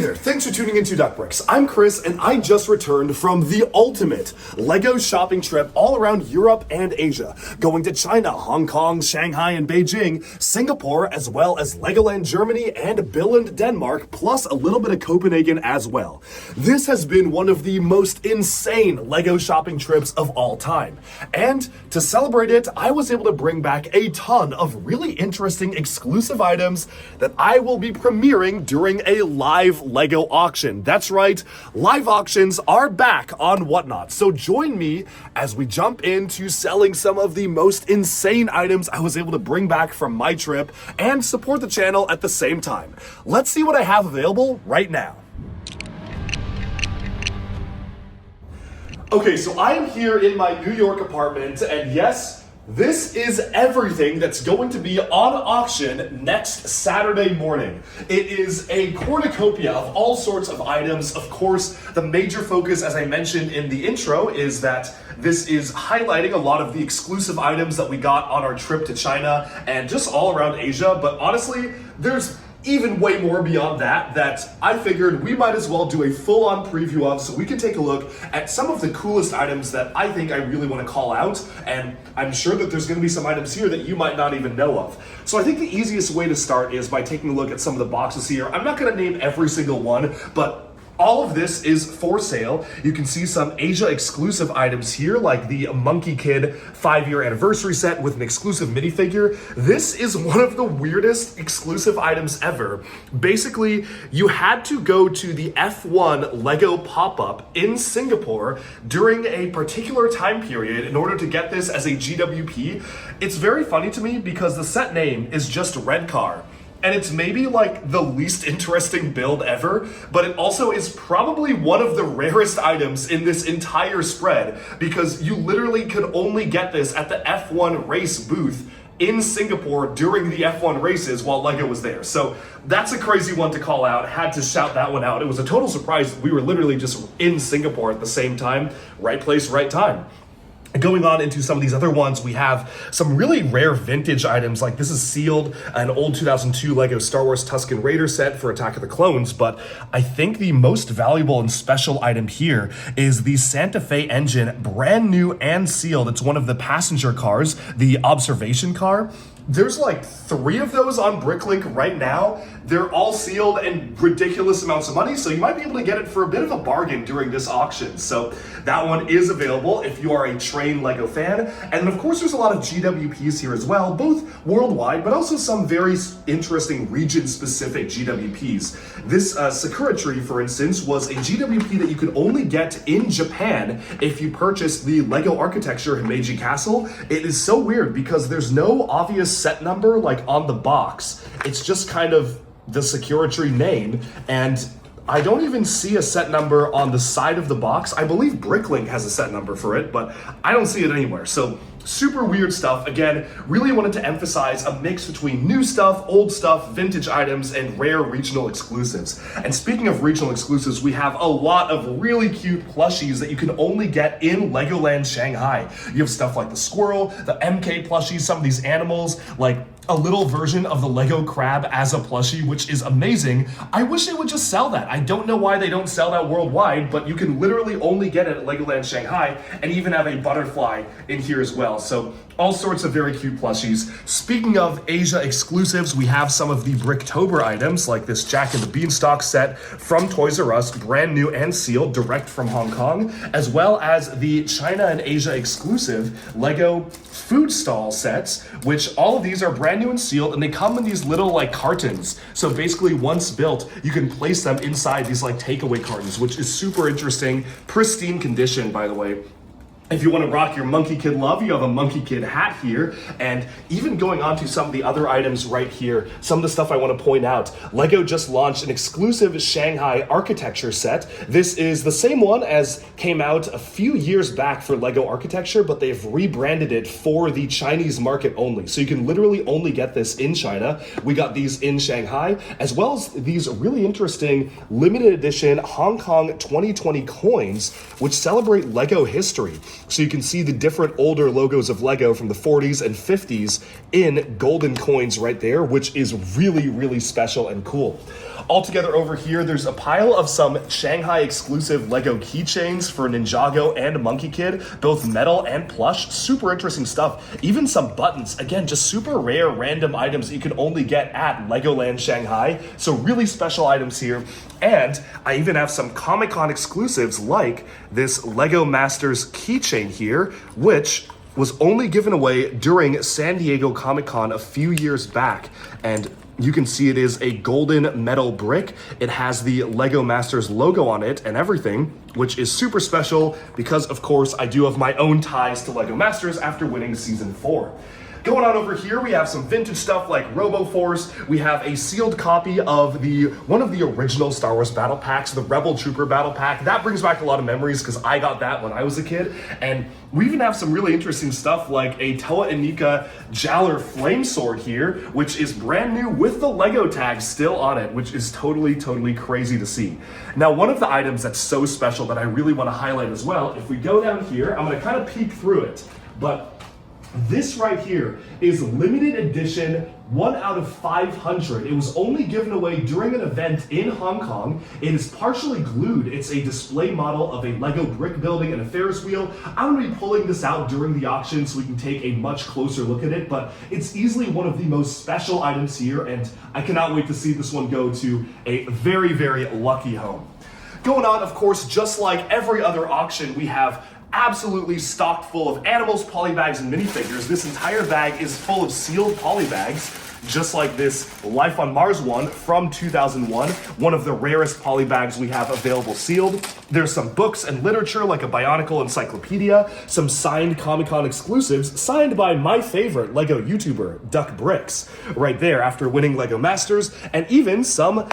there, thanks for tuning into Duckbricks. I'm Chris, and I just returned from the ultimate LEGO shopping trip all around Europe and Asia, going to China, Hong Kong, Shanghai, and Beijing, Singapore, as well as Legoland Germany and Billund, Denmark, plus a little bit of Copenhagen as well. This has been one of the most insane LEGO shopping trips of all time. And to celebrate it, I was able to bring back a ton of really interesting exclusive items that I will be premiering during a live LEGO auction. That's right, live auctions are back on Whatnot. So join me as we jump into selling some of the most insane items I was able to bring back from my trip and support the channel at the same time. Let's see what I have available right now. Okay, so I am here in my New York apartment, and yes, this is everything that's going to be on auction next Saturday morning. It is a cornucopia of all sorts of items. Of course, the major focus, as I mentioned in the intro, is that this is highlighting a lot of the exclusive items that we got on our trip to China and just all around Asia. But honestly, there's even way more beyond that I figured we might as well do a full-on preview of, so we can take a look at some of the coolest items that I think I really want to call out, and I'm sure that there's going to be some items here that you might not even know of. So I think the easiest way to start is by taking a look at some of the boxes here. I'm not going to name every single one, but all of this is for sale. You can see some Asia exclusive items here, like the Monkey Kid 5-year anniversary set with an exclusive minifigure. This is one of the weirdest exclusive items ever. Basically, you had to go to the F1 LEGO pop-up in Singapore during a particular time period in order to get this as a GWP. It's very funny to me because the set name is just Red Car. And it's maybe like the least interesting build ever, but it also is probably one of the rarest items in this entire spread, because you literally could only get this at the F1 race booth in Singapore during the F1 races while LEGO was there. So that's a crazy one to call out. Had to shout that one out. It was a total surprise. We were literally just in Singapore at the same time. Right place, right time. Going on into some of these other ones, we have some really rare vintage items, like this is sealed, an old 2002 LEGO Star Wars Tusken Raider set for Attack of the Clones, but I think the most valuable and special item here is the Santa Fe engine, brand new and sealed. It's one of the passenger cars, the observation car. There's like 3 of those on Bricklink right now. They're all sealed and ridiculous amounts of money, so you might be able to get it for a bit of a bargain during this auction. So that one is available if you are a trained LEGO fan. And of course, there's a lot of GWPs here as well, both worldwide, but also some very interesting region-specific GWPs. This Sakura tree, for instance, was a GWP that you could only get in Japan if you purchased the LEGO Architecture Himeji Castle. It is so weird because there's no obvious set number like on the box. It's just kind of the Sakura tree name, and I don't even see a set number on the side of the box. I believe Bricklink has a set number for it, but I don't see it anywhere. So super weird stuff. Again, really wanted to emphasize a mix between new stuff, old stuff, vintage items, and rare regional exclusives. And speaking of regional exclusives, we have a lot of really cute plushies that you can only get in Legoland Shanghai. You have stuff like the squirrel, the MK plushies, some of these animals, like a little version of the Lego crab as a plushie, which is amazing. I wish they would just sell that. I don't know why they don't sell that worldwide, but you can literally only get it at Legoland Shanghai, and even have a butterfly in here as well. So all sorts of very cute plushies. Speaking of Asia exclusives, we have some of the Bricktober items, like this Jack and the Beanstalk set from Toys R Us, brand new and sealed, direct from Hong Kong, as well as the China and Asia exclusive Lego food stall sets, which all of these are brand new and sealed, and they come in these little like cartons. So basically, once built, you can place them inside these like takeaway cartons, which is super interesting. Pristine condition, by the way. If you want to rock your Monkey Kid love, you have a Monkey Kid hat here. And even going on to some of the other items right here, some of the stuff I want to point out. LEGO just launched an exclusive Shanghai architecture set. This is the same one as came out a few years back for LEGO Architecture, but they've rebranded it for the Chinese market only. So you can literally only get this in China. We got these in Shanghai, as well as these really interesting limited edition Hong Kong 2020 coins, which celebrate LEGO history. So you can see the different older logos of Lego from the 40s and 50s in golden coins right there, which is really, really special and cool. Altogether over here, there's a pile of some Shanghai exclusive Lego keychains for Ninjago and Monkey Kid, both metal and plush. Super interesting stuff. Even some buttons. Again, just super rare random items you can only get at Legoland Shanghai. So really special items here. And I even have some Comic-Con exclusives like this Lego Masters keychain here, which was only given away during San Diego Comic-Con a few years back. And you can see it is a golden metal brick. It has the Lego Masters logo on it and everything, which is super special because, of course, I do have my own ties to Lego Masters after winning Season 4. Going on over here, we have some vintage stuff like RoboForce. We have a sealed copy of one of the original Star Wars battle packs, the Rebel Trooper battle pack. That brings back a lot of memories because I got that when I was a kid. And we even have some really interesting stuff like a Toa Inika Jaller flame sword here, which is brand new with the Lego tag still on it, which is totally, totally crazy to see. Now, one of the items that's so special that I really want to highlight as well, if we go down here, I'm going to kind of peek through it, but this right here is limited edition 1 out of 500. It was only given away during an event in Hong Kong. It is partially glued. It's a display model of a Lego brick building and a Ferris wheel. I'm going to be pulling this out during the auction so we can take a much closer look at it, but it's easily one of the most special items here, and I cannot wait to see this one go to a very, very lucky home. Going on, of course, just like every other auction, we have absolutely stocked full of animals, polybags, and minifigures. This entire bag is full of sealed polybags, just like this Life on Mars one from 2001, one of the rarest polybags we have available sealed. There's some books and literature like a Bionicle encyclopedia, some signed Comic-Con exclusives signed by my favorite Lego YouTuber, Duck Bricks, right there after winning Lego Masters, and even some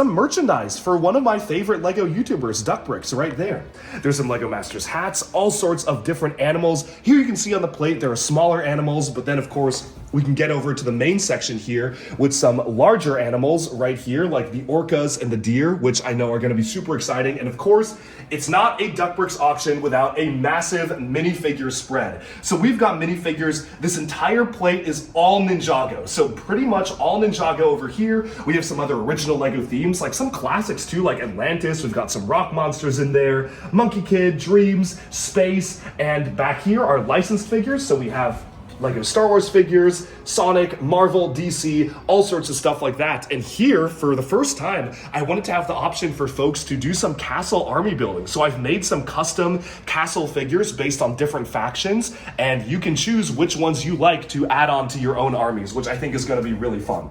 merchandise for one of my favorite Lego YouTubers, Duck Bricks, right there. There's some Lego Masters hats, all sorts of different animals. Here you can see on the plate there are smaller animals, but then of course we can get over to the main section here with some larger animals right here, like the orcas and the deer, which I know are going to be super exciting. And of course, it's not a Duck Bricks auction without a massive minifigure spread. So we've got minifigures. This entire plate is all Ninjago. So pretty much all Ninjago over here. We have some other original Lego themes, like some classics too, like Atlantis. We've got some rock monsters in there, Monkey Kid, Dreams, Space, and back here are licensed figures. So we have Lego Star Wars figures, Sonic, Marvel, DC, all sorts of stuff like that. And here, for the first time, I wanted to have the option for folks to do some castle army building. So I've made some custom castle figures based on different factions, and you can choose which ones you like to add on to your own armies, which I think is going to be really fun.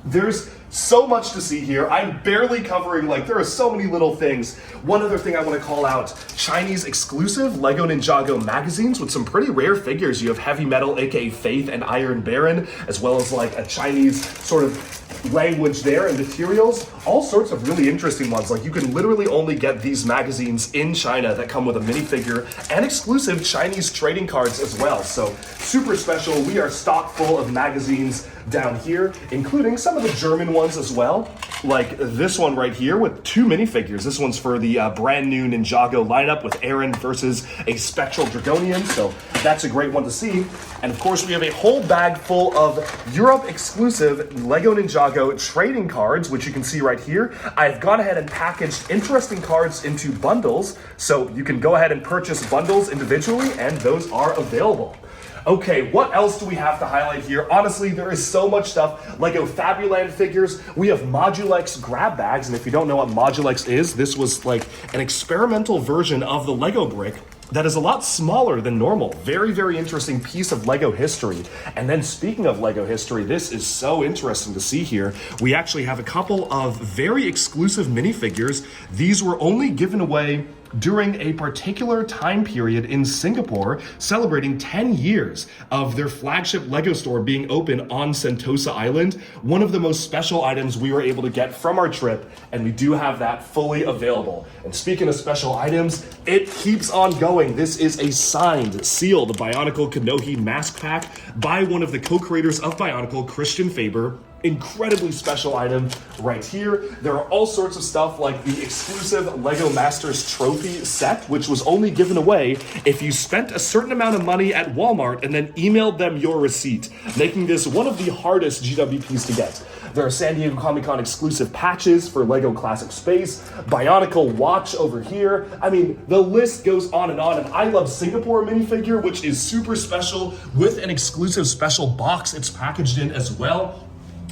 There's so much to see here. I'm barely covering, there are so many little things. One other thing I want to call out, Chinese exclusive Lego Ninjago magazines with some pretty rare figures. You have Heavy Metal, aka Faith, and Iron Baron, as well as a Chinese sort of language there and materials. All sorts of really interesting ones. You can literally only get these magazines in China that come with a minifigure and exclusive Chinese trading cards as well. So super special. We are stocked full of magazines down here, including some of the German ones as well, like this one right here with 2 minifigures. This one's for the brand new Ninjago lineup with Aaron versus a Spectral Dragonian, so that's a great one to see. And of course, we have a whole bag full of Europe exclusive Lego Ninjago trading cards, which you can see right here. I've gone ahead and packaged interesting cards into bundles, so you can go ahead and purchase bundles individually, and those are available. Okay, what else do we have to highlight here? Honestly, there is so much stuff. Lego Fabuland figures. We have Modulex grab bags, and if you don't know what Modulex is, this was an experimental version of the Lego brick that is a lot smaller than normal. Very, very interesting piece of Lego history. And then speaking of Lego history, this is so interesting to see here. We actually have a couple of very exclusive minifigures. These were only given away during a particular time period in Singapore, celebrating 10 years of their flagship Lego store being open on Sentosa Island. One of the most special items we were able to get from our trip, and we do have that fully available. And speaking of special items, it keeps on going. This is a signed, sealed Bionicle Kanohi mask pack by one of the co-creators of Bionicle, Christian Faber. incredibly special item right here. There are all sorts of stuff like the exclusive LEGO Masters trophy set, which was only given away if you spent a certain amount of money at Walmart and then emailed them your receipt, making this one of the hardest GWPs to get. There are San Diego Comic-Con exclusive patches for LEGO Classic Space, Bionicle watch over here. I mean, the list goes on, and I love Singapore minifigure, which is super special with an exclusive special box it's packaged in as well.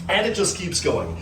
And it just keeps going.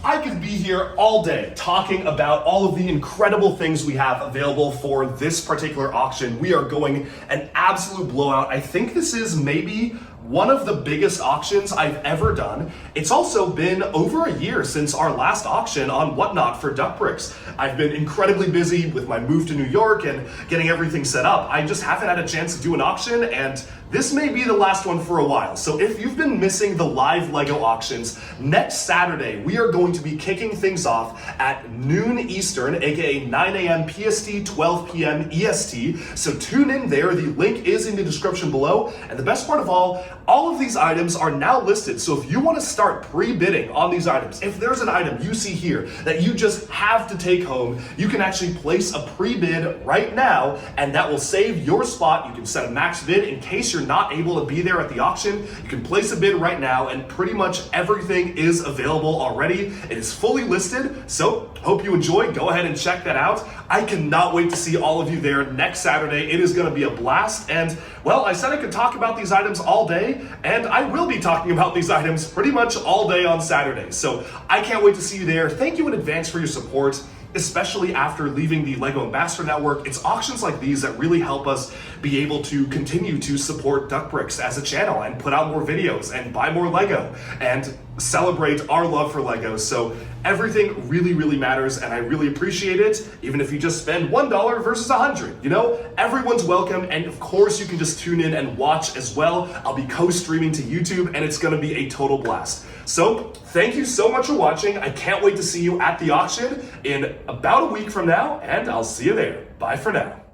I could be here all day talking about all of the incredible things we have available for this particular auction. We are going an absolute blowout. I think this is maybe one of the biggest auctions I've ever done. It's also been over a year since our last auction on Whatnot for Duck Bricks. I've been incredibly busy with my move to New York and getting everything set up. I just haven't had a chance to do an auction, and this may be the last one for a while. So if you've been missing the live LEGO auctions, next Saturday we are going to be kicking things off at noon Eastern, aka 9 a.m. PST, 12 p.m. EST. So tune in there. The link is in the description below. And the best part of all of these items are now listed. So if you want to start pre-bidding on these items, if there's an item you see here that you just have to take home, you can actually place a pre-bid right now, and that will save your spot. You can set a max bid in case you're not able to be there at the auction. You can place a bid right now, and pretty much everything is available already. It is fully listed, so hope you enjoy. Go ahead and check that out. I cannot wait to see all of you there next Saturday. It is going to be a blast, and well, I said I could talk about these items all day, and I will be talking about these items pretty much all day on Saturday. So I can't wait to see you there. Thank you in advance for your support, especially after leaving the LEGO Ambassador Network. It's auctions like these that really help us be able to continue to support Duck Bricks as a channel and put out more videos and buy more LEGO and celebrate our love for LEGO. So everything really, really matters, and I really appreciate it. Even if you just spend $1 versus 100, you know, everyone's welcome. And of course you can just tune in and watch as well. I'll be co-streaming to YouTube, and it's gonna be a total blast. So thank you so much for watching. I can't wait to see you at the auction in about a week from now, and I'll see you there. Bye for now.